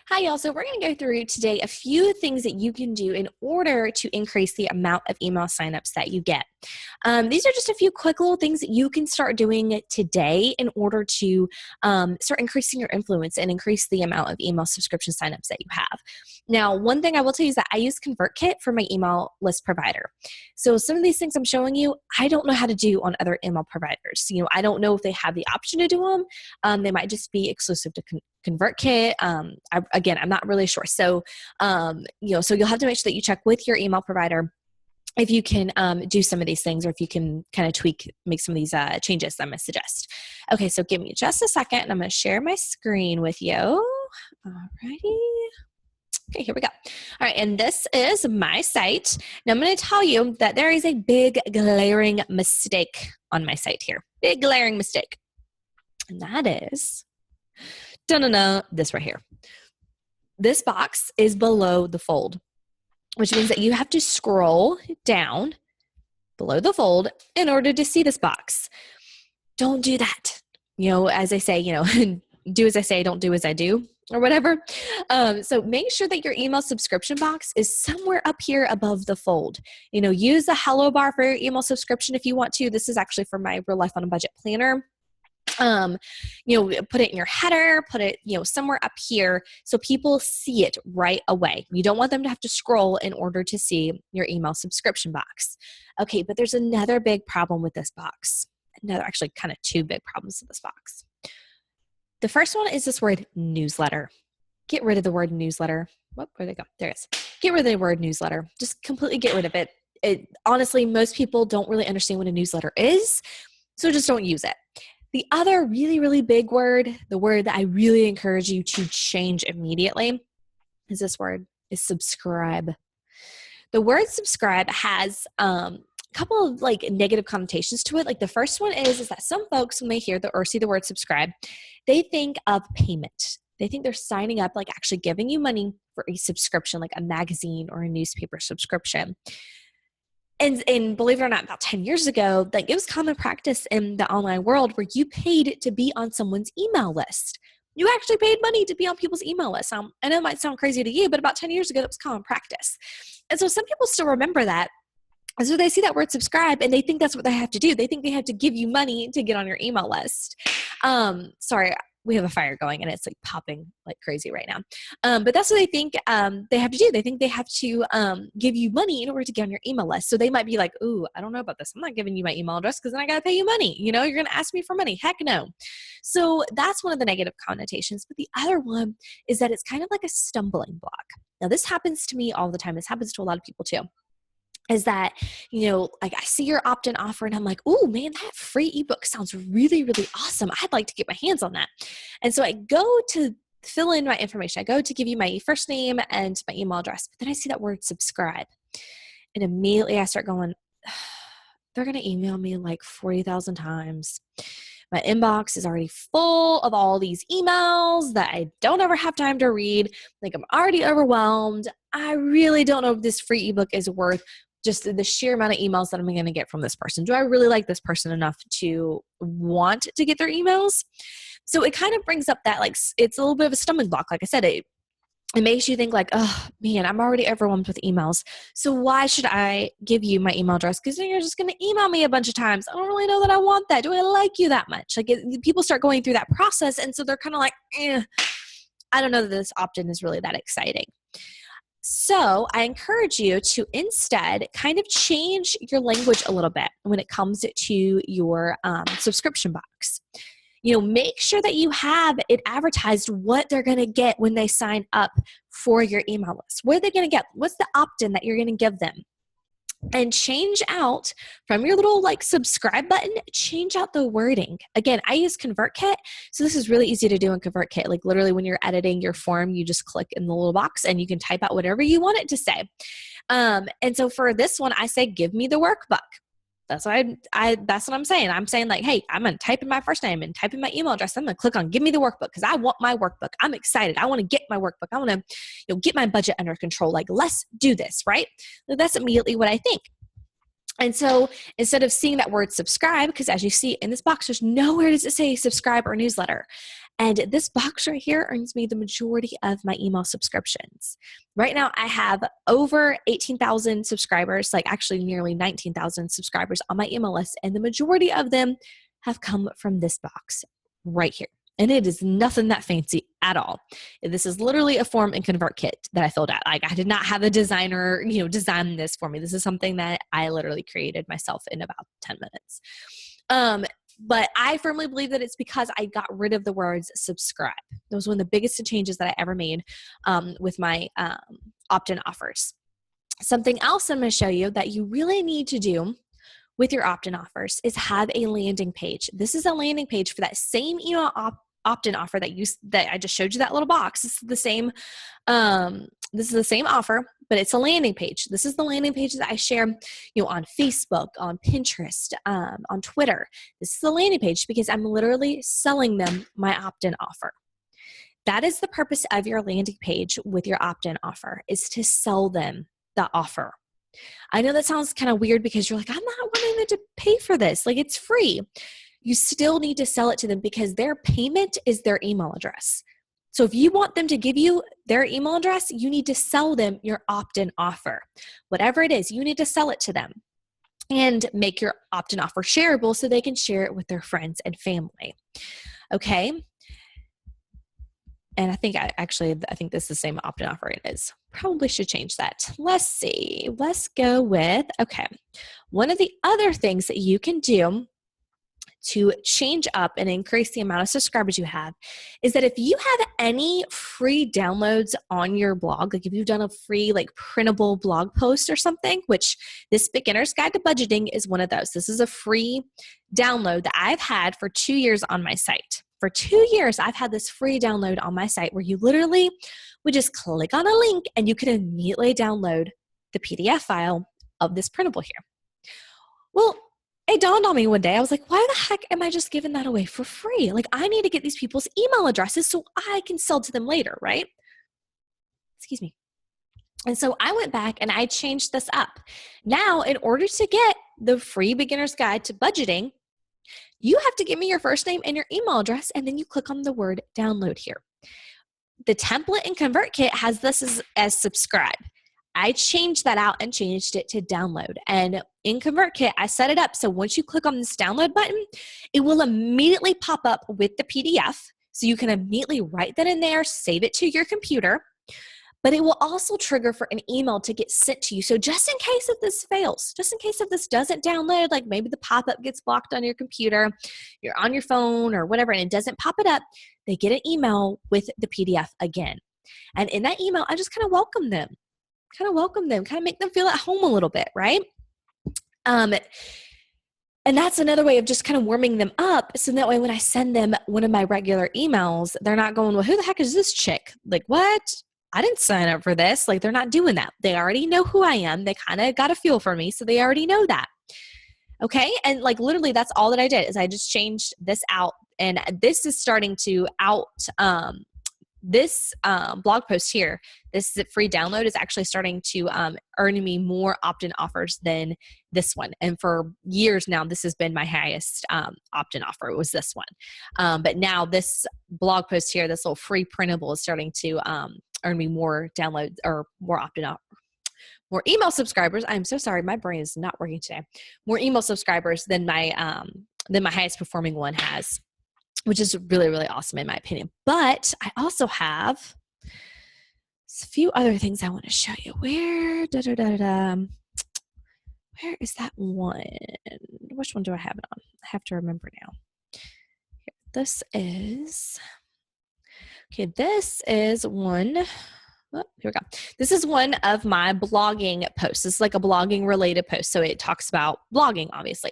Hi, y'all. So we're going to go through today a few things that you can do in order to increase the amount of email signups that you get. These are just a few quick little things that you can start doing today in order to start increasing your influence and increase the amount of email subscription signups that you have. Now, one thing I will tell you is that I use ConvertKit for my email list provider. So some of these things I'm showing you, I don't know how to do on other email providers. I don't know if they have the option to do them. They might just be exclusive to ConvertKit. I'm not really sure. So you'll have to make sure that you check with your email provider if you can do some of these things, or if you can kind of make some of these changes that I'm going to suggest. Okay, so give me just a second, and I'm going to share my screen with you. Alrighty. Okay, here we go. All right, and this is my site. Now I'm going to tell you that there is a big glaring mistake on my site here. Big glaring mistake. And that is, this right here. This box is below the fold, which means that you have to scroll down below the fold in order to see this box. Don't do that. As I say, do as I say, don't do as I do, or whatever. So make sure that your email subscription box is somewhere up here above the fold. Use the hello bar for your email subscription if you want to. This is actually for my Real Life on a Budget planner. Put it in your header, put it, somewhere up here so people see it right away. You don't want them to have to scroll in order to see your email subscription box. Okay, but there's another big problem with this box. Actually kind of two big problems with this box. The first one is this word newsletter. Get rid of the word newsletter. Where'd they go? There it is. Get rid of the word newsletter. Just completely get rid of it. Honestly, most people don't really understand what a newsletter is, so just don't use it. The other really, really big word, the word that I really encourage you to change immediately, is this word, is subscribe. The word subscribe has a couple of negative connotations to it. Like the first one is that some folks, when they hear or see the word subscribe, they think of payment. They think they're signing up, actually giving you money for a subscription, like a magazine or a newspaper subscription. And believe it or not, about 10 years ago, it was common practice in the online world where you paid to be on someone's email list. You actually paid money to be on people's email list. I know it might sound crazy to you, but about 10 years ago, that was common practice. And so some people still remember that. And so they see that word subscribe and they think that's what they have to do. They think they have to give you money to get on your email list. Sorry, we have a fire going and it's popping like crazy right now. But that's what they think they have to do. They think they have to give you money in order to get on your email list. So they might be like, ooh, I don't know about this. I'm not giving you my email address because then I got to pay you money. You're going to ask me for money. Heck no. So that's one of the negative connotations. But the other one is that it's kind of like a stumbling block. Now this happens to me all the time. This happens to a lot of people too. Is that, I see your opt-in offer and I'm like, oh man, that free ebook sounds really, really awesome. I'd like to get my hands on that. And so I go to fill in my information. I go to give you my first name and my email address, but then I see that word subscribe. And immediately I start going, they're going to email me 40,000 times. My inbox is already full of all these emails that I don't ever have time to read. I'm already overwhelmed. I really don't know if this free ebook is worth just the sheer amount of emails that I'm going to get from this person. Do I really like this person enough to want to get their emails? So it kind of brings up that it's a little bit of a stumbling block. Like I said, it makes you think oh man, I'm already overwhelmed with emails. So why should I give you my email address? Because you're just going to email me a bunch of times. I don't really know that I want that. Do I like you that much? People start going through that process. And so they're kind of I don't know that this opt-in is really that exciting. So I encourage you to instead kind of change your language a little bit when it comes to your subscription box. Make sure that you have it advertised what they're going to get when they sign up for your email list. What are they going to get? What's the opt-in that you're going to give them? And change out from your little subscribe button, change out the wording. Again, I use ConvertKit. So this is really easy to do in ConvertKit. Literally when you're editing your form, you just click in the little box and you can type out whatever you want it to say. And so for this one, I say, give me the workbook. That's what that's what I'm saying. I'm saying hey, I'm going to type in my first name and type in my email address. I'm going to click on give me the workbook because I want my workbook. I'm excited. I want to get my workbook. I want to get my budget under control. Let's do this, right? So that's immediately what I think. And so instead of seeing that word subscribe, because as you see in this box, there's nowhere does it say subscribe or newsletter. And this box right here earns me the majority of my email subscriptions. Right now, I have over 18,000 subscribers, like actually nearly 19,000 subscribers on my email list. And the majority of them have come from this box right here. And it is nothing that fancy at all. This is literally a form and convert kit that I filled out. Like I did not have a designer, design this for me. This is something that I literally created myself in about 10 minutes. But I firmly believe that it's because I got rid of the words subscribe. That was one of the biggest changes that I ever made with my opt-in offers. Something else I'm going to show you that you really need to do with your opt-in offers is have a landing page. This is a landing page for that same email opt-in offer that I just showed you, that little box. This is the same offer, but it's a landing page. This is the landing page that I share, on Facebook, on Pinterest, on Twitter. This is the landing page because I'm literally selling them my opt-in offer. That is the purpose of your landing page with your opt-in offer, is to sell them the offer. I know that sounds kind of weird because you're like, I'm not wanting them to pay for this. Like, it's free. You still need to sell it to them because their payment is their email address. So if you want them to give you their email address, you need to sell them your opt-in offer. Whatever it is, you need to sell it to them and make your opt-in offer shareable so they can share it with their friends and family. Okay? And I think this is the same opt-in offer it is. Probably should change that. Let's see. Let's go with, okay. One of the other things that you can do to change up and increase the amount of subscribers you have is that if you have any free downloads on your blog, like if you've done a free printable blog post or something, which this Beginner's Guide to Budgeting is one of those. This is a free download that I've had for 2 years on my site. For 2 years, I've had this free download on my site where you literally would just click on a link and you could immediately download the PDF file of this printable here. Well, it dawned on me one day. I was like, why the heck am I just giving that away for free? Like, I need to get these people's email addresses so I can sell to them later, right? Excuse me. And so I went back and I changed this up. Now, in order to get the free Beginner's Guide to Budgeting, you have to give me your first name and your email address, and then you click on the word download here. The template in ConvertKit has this as subscribe. I changed that out and changed it to download. And in ConvertKit, I set it up so once you click on this download button, it will immediately pop up with the PDF. So you can immediately write that in there, save it to your computer, but it will also trigger for an email to get sent to you. So just in case if this fails, just in case if this doesn't download, like maybe the pop-up gets blocked on your computer, you're on your phone or whatever, and it doesn't pop it up, they get an email with the PDF again. And in that email, I just kind of welcome them, kind of make them feel at home a little bit, right? And that's another way of just kind of warming them up. So that way when I send them one of my regular emails, they're not going, well, who the heck is this chick? Like, what? I didn't sign up for this. Like, they're not doing that. They already know who I am. They kind of got a feel for me. So they already know that. Okay. And literally that's all that I did is I just changed this out. And this is starting to this blog post here, this free download is actually starting to earn me more opt-in offers than this one. And for years now, this has been my highest opt-in offer. It was this one. But now this blog post here, this little free printable is starting to earn me more downloads or more opt-in more email subscribers. I'm so sorry. My brain is not working today. More email subscribers than my highest performing one has, which is really, really awesome in my opinion. But I also have a few other things I want to show you. Where is that one? Which one do I have it on? I have to remember now. Here, this is one. Oh, here we go. This is one of my blogging posts. This is like a blogging related post. So it talks about blogging, obviously.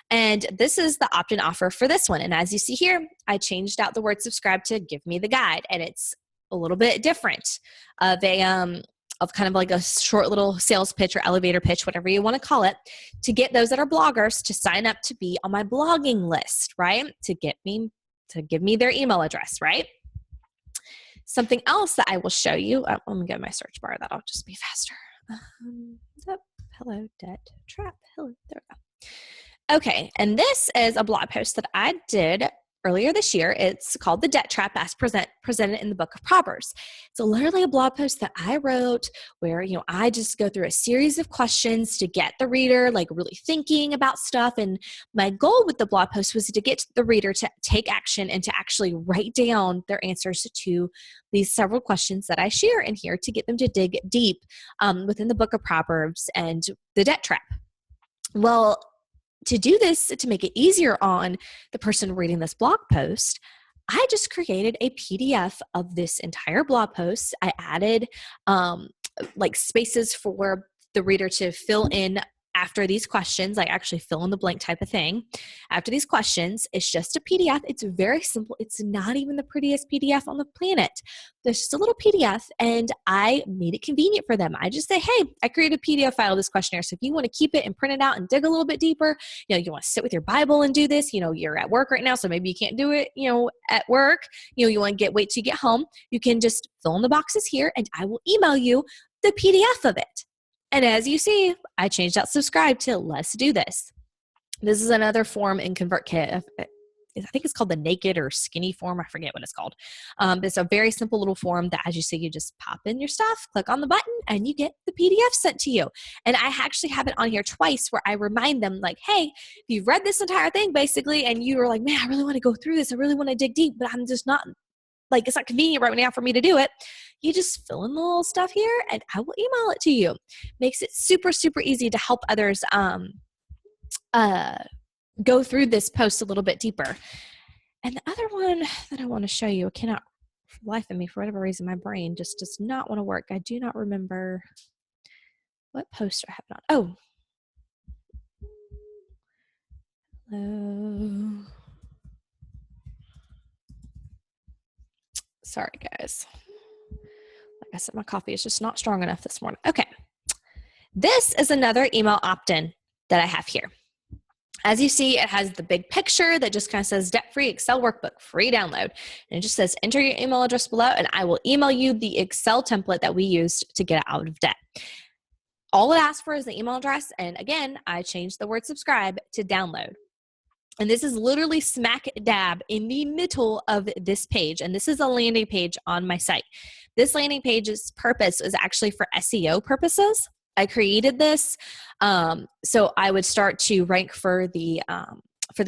And this is the opt-in offer for this one. And as you see here, I changed out the word subscribe to give me the guide. And it's a little bit different of kind of like a short little sales pitch or elevator pitch, whatever you want to call it, to get those that are bloggers to sign up to be on my blogging list, right? To give me their email address, right? Something else that I will show you, let me go to my search bar, that'll just be faster. Hello, debt trap. Hello, there we go. Okay, and this is a blog post that I did earlier this year. It's called The Debt Trap as presented in the book of Proverbs. It's literally a blog post that I wrote where, I just go through a series of questions to get the reader like really thinking about stuff. And my goal with the blog post was to get the reader to take action and to actually write down their answers to these several questions that I share in here to get them to dig deep within the book of Proverbs and the debt trap. Well, to do this, to make it easier on the person reading this blog post, I just created a PDF of this entire blog post. I added like spaces for the reader to fill in after these questions, like actually fill in the blank type of thing. After these questions, it's just a PDF. It's very simple. It's not even the prettiest PDF on the planet. There's just a little PDF, and I made it convenient for them. I just say, hey, I created a PDF file of this questionnaire. So if you want to keep it and print it out and dig a little bit deeper, you want to sit with your Bible and do this, you're at work right now, so maybe you can't do it, at work, you want to wait till you get home. You can just fill in the boxes here, and I will email you the PDF of it. And as you see, I changed out subscribe to let's do this. This is another form in ConvertKit. I think it's called the naked or skinny form. I forget what it's called. It's a very simple little form that, as you see, you just pop in your stuff, click on the button, and you get the PDF sent to you. And I actually have it on here twice where I remind them like, hey, if you've read this entire thing basically, and you were like, man, I really want to go through this. I really want to dig deep, but I'm just not, like, it's not convenient right now for me to do it. You just fill in the little stuff here and I will email it to you. Makes it super, super easy to help others go through this post a little bit deeper. And the other one that I want to show you, I cannot, for the life of me, for whatever reason, my brain just does not want to work. I do not remember what post I have it on. Hello. Sorry, guys. Like I said, my coffee is just not strong enough this morning. Okay. This is another email opt-in that I have here. As you see, it has the big picture that just kind of says debt-free Excel workbook, free download. And it just says enter your email address below and I will email you the Excel template that we used to get out of debt. All it asks for is the email address. And again, I changed the word subscribe to download. And this is literally smack dab in the middle of this page. And this is a landing page on my site. This landing page's purpose is actually for SEO purposes. I created this so I would start to rank for the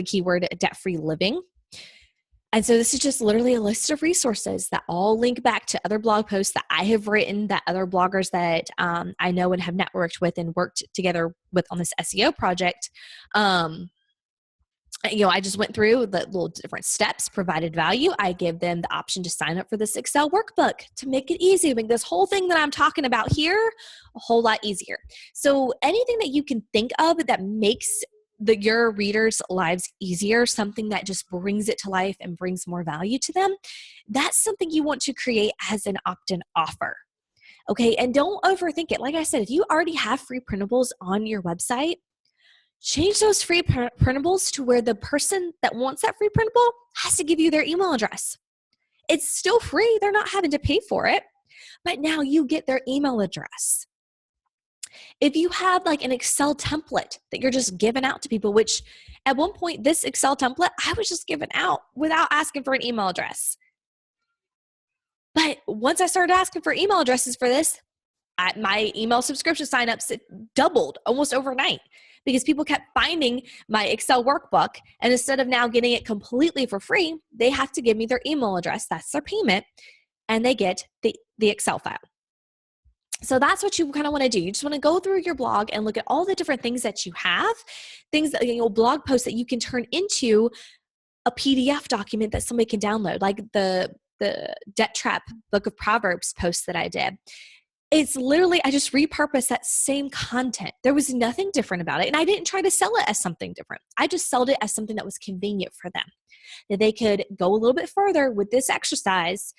keyword debt-free living. And so this is just literally a list of resources that all link back to other blog posts that I have written, that other bloggers that I know and have networked with and worked together with on this SEO project. I just went through the little different steps, provided value. I gave them the option to sign up for this Excel workbook to make it easy, make this whole thing that I'm talking about here a whole lot easier. So anything that you can think of that makes your readers' lives easier, something that just brings it to life and brings more value to them, that's something you want to create as an opt-in offer. Okay, and don't overthink it. Like I said, if you already have free printables on your website, change those free printables to where the person that wants that free printable has to give you their email address. It's still free. They're not having to pay for it, but now you get their email address. If you have like an Excel template that you're just giving out to people, which at one point, this Excel template, I was just giving out without asking for an email address. But once I started asking for email addresses for this, my email subscription signups doubled almost overnight because people kept finding my Excel workbook. And instead of now getting it completely for free, they have to give me their email address. That's their payment. And they get the Excel file. So that's what you kind of want to do. You just want to go through your blog and look at all the different things that you have, things that, blog posts that you can turn into a PDF document that somebody can download, like the Debt Trap Book of Proverbs post that I did. It's literally, I just repurposed that same content. There was nothing different about it. And I didn't try to sell it as something different. I just sold it as something that was convenient for them, that they could go a little bit further with this exercise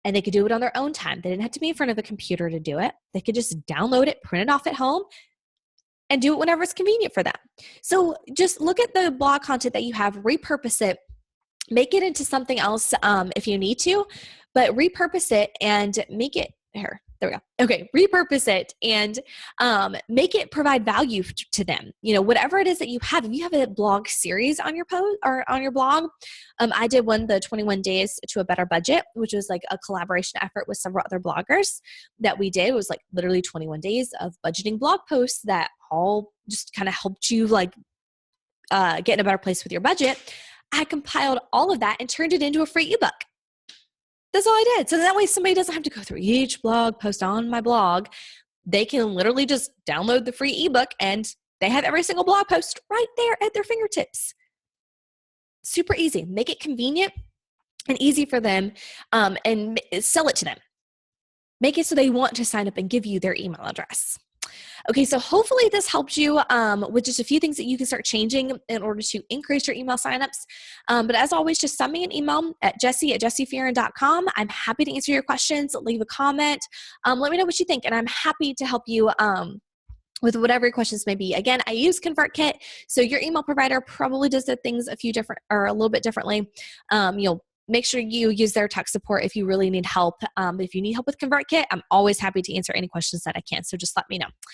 and they could do it on their own time. They didn't have to be in front of a computer to do it. They could just download it, print it off at home, and do it whenever it's convenient for them. So just look at the blog content that you have, repurpose it, make it into something else if you need to, but repurpose it and make it here. There we go. Okay, repurpose it and make it provide value to them. Whatever it is that you have. If you have a blog series on your post or on your blog, I did one, the 21 Days to a Better Budget, which was like a collaboration effort with several other bloggers that we did. It was like literally 21 days of budgeting blog posts that all just kind of helped you like get in a better place with your budget. I compiled all of that and turned it into a free ebook. That's all I did. So that way somebody doesn't have to go through each blog post on my blog. They can literally just download the free ebook and they have every single blog post right there at their fingertips. Super easy. Make it convenient and easy for them, and sell it to them. Make it so they want to sign up and give you their email address. Okay, so hopefully this helped you with just a few things that you can start changing in order to increase your email signups. But as always, just send me an email at Jessi@jessifearon.com. I'm happy to answer your questions. Leave a comment. Let me know what you think, and I'm happy to help you with whatever your questions may be. Again, I use ConvertKit, so your email provider probably does the things a little bit differently. Make sure you use their tech support if you really need help. If you need help with ConvertKit, I'm always happy to answer any questions that I can. So just let me know.